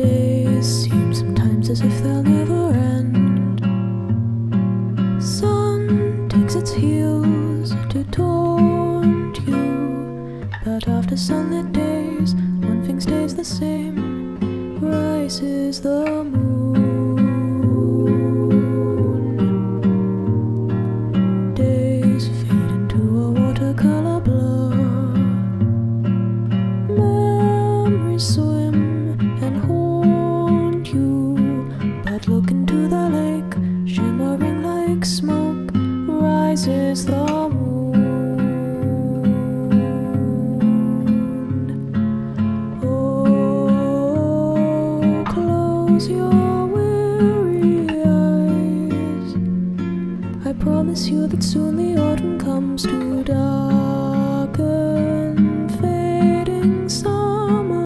Days seem sometimes as if they'll never end. Sun takes its heels to taunt you, but after sunlit days, one thing stays the same: rises the moon. Days fade into a watercolor blur. Memories swim and haunt you, but look into the lake, shimmering like smoke, rises the moon. Oh, close your weary eyes. I promise you that soon the autumn comes to